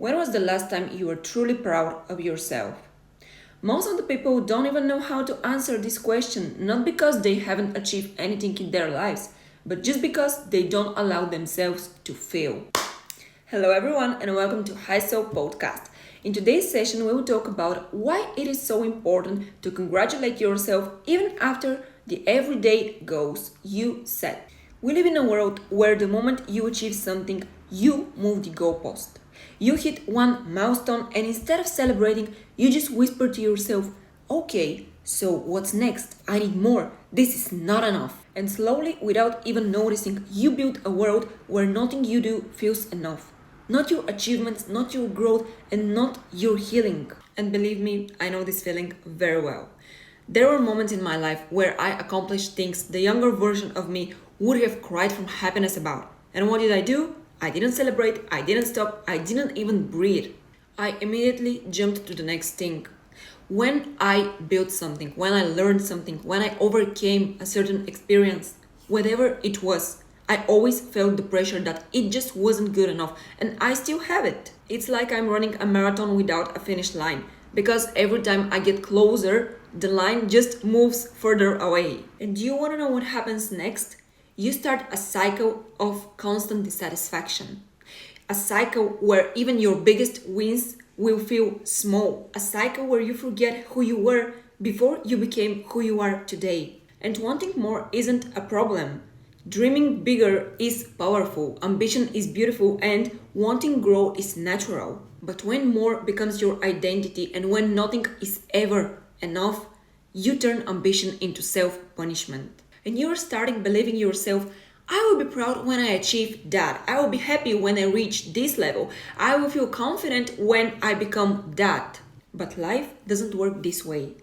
When was the last time you were truly proud of yourself? Most of the people don't even know how to answer this question, not because they haven't achieved anything in their lives, but just because they don't allow themselves to fail. Hello everyone and welcome to High Soul Podcast. In today's session we will talk about why it is so important to congratulate yourself even after the everyday goals you set. We live in a world where the moment you achieve something, you move the goalpost. You hit one milestone and instead of celebrating, you just whisper to yourself, okay, so what's next? I need more. This is not enough. And slowly, without even noticing, you build a world where nothing you do feels enough. Not your achievements, not your growth, and not your healing. And believe me, I know this feeling very well. There were moments in my life where I accomplished things the younger version of me would have cried from happiness about. And what did I do? I didn't celebrate, I didn't stop, I didn't even breathe. I immediately jumped to the next thing. When I built something, when I learned something, when I overcame a certain experience, whatever it was, I always felt the pressure that it just wasn't good enough, and I still have it. It's like I'm running a marathon without a finish line, because every time I get closer, the line just moves further away. And do you want to know what happens next? You start a cycle of constant dissatisfaction. A cycle where even your biggest wins will feel small. A cycle where you forget who you were before you became who you are today. And wanting more isn't a problem. Dreaming bigger is powerful, ambition is beautiful, and wanting grow is natural. But when more becomes your identity and when nothing is ever enough, you turn ambition into self-punishment. And you're starting believing yourself, I will be proud when I achieve that. I will be happy when I reach this level. I will feel confident when I become that. But life doesn't work this way.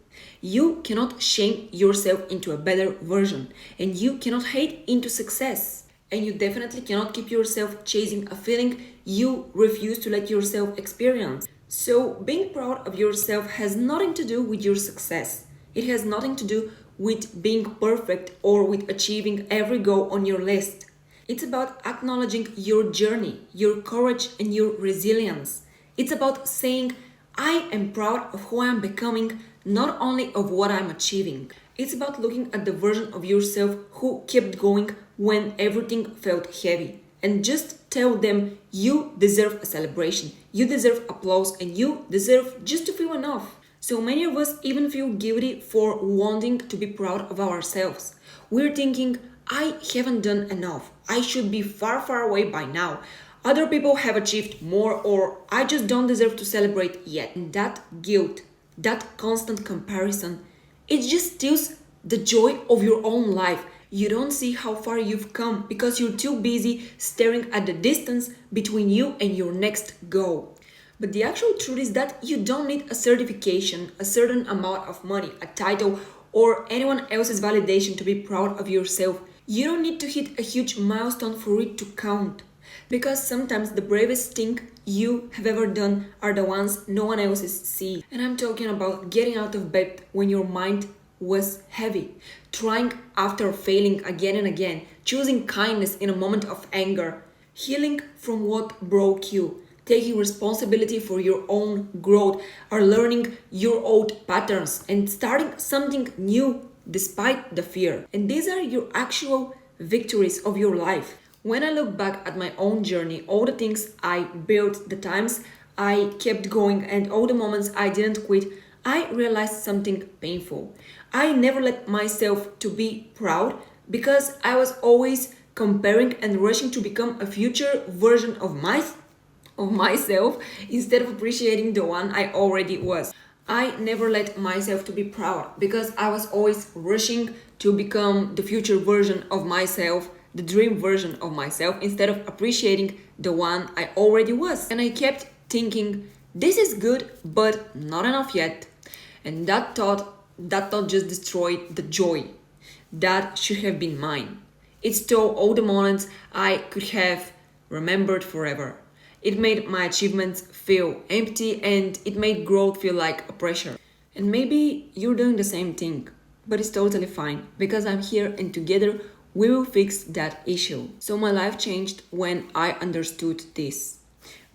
You cannot shame yourself into a better version. And you cannot hate into success. And you definitely cannot keep yourself chasing a feeling you refuse to let yourself experience. So being proud of yourself has nothing to do with your success. It has nothing to do with being perfect or with achieving every goal on your list. It's about acknowledging your journey, your courage, and your resilience. It's about saying, I am proud of who I am becoming, not only of what I'm achieving. It's about looking at the version of yourself who kept going when everything felt heavy. And just tell them you deserve a celebration, you deserve applause, and you deserve just to feel enough. So many of us even feel guilty for wanting to be proud of ourselves. We're thinking, I haven't done enough. I should be far, far away by now. Other people have achieved more, or I just don't deserve to celebrate yet. And that guilt, that constant comparison, it just steals the joy of your own life. You don't see how far you've come because you're too busy staring at the distance between you and your next goal. But the actual truth is that you don't need a certification, a certain amount of money, a title, or anyone else's validation to be proud of yourself. You don't need to hit a huge milestone for it to count. Because sometimes the bravest thing you have ever done are the ones no one else sees. And I'm talking about getting out of bed when your mind was heavy, trying after failing again and again, choosing kindness in a moment of anger, healing from what broke you, taking responsibility for your own growth, or learning your old patterns and starting something new despite the fear. And these are your actual victories of your life. When I look back at my own journey, all the things I built, the times I kept going, and all the moments I didn't quit, I realized something painful. I never let myself to be proud because I was always comparing and rushing to become a future version of myself instead of appreciating the one I already was. I never let myself to be proud because I was always rushing to become the future version of myself, the dream version of myself, instead of appreciating the one I already was. And I kept thinking, this is good, but not enough yet. And that thought just destroyed the joy that should have been mine. It stole all the moments I could have remembered forever. It made my achievements feel empty and it made growth feel like a pressure. And maybe you're doing the same thing, but it's totally fine because I'm here and together we will fix that issue. So my life changed when I understood this.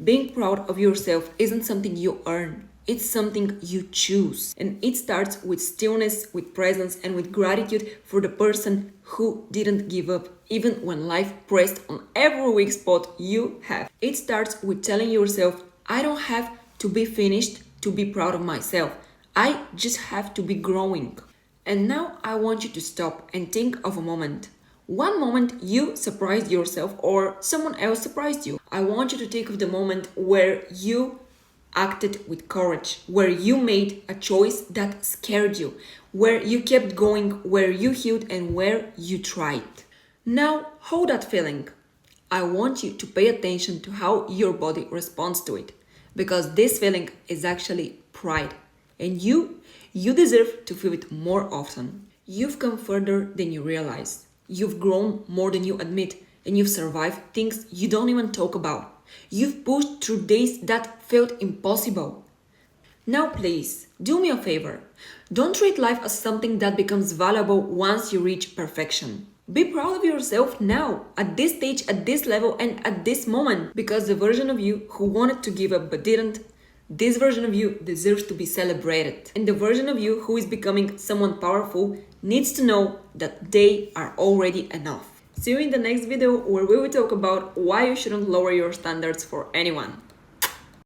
Being proud of yourself isn't something you earn. It's something you choose. And it starts with stillness, with presence, and with gratitude for the person who didn't give up, even when life pressed on every weak spot you have. It starts with telling yourself, I don't have to be finished to be proud of myself. I just have to be growing. And now I want you to stop and think of a moment. One moment you surprised yourself or someone else surprised you. I want you to think of the moment where you acted with courage, where you made a choice that scared you, where you kept going, where you healed, and where you tried. Now hold that feeling. I want you to pay attention to how your body responds to it, because this feeling is actually pride, and you deserve to feel it more often. You've come further than you realize. You've grown more than you admit, and you've survived things you don't even talk about. You've pushed through days that felt impossible. Now, please, do me a favor. Don't treat life as something that becomes valuable once you reach perfection. Be proud of yourself now, at this stage, at this level, and at this moment, because the version of you who wanted to give up but didn't, this version of you deserves to be celebrated. And the version of you who is becoming someone powerful needs to know that they are already enough. See you in the next video where we will talk about why you shouldn't lower your standards for anyone.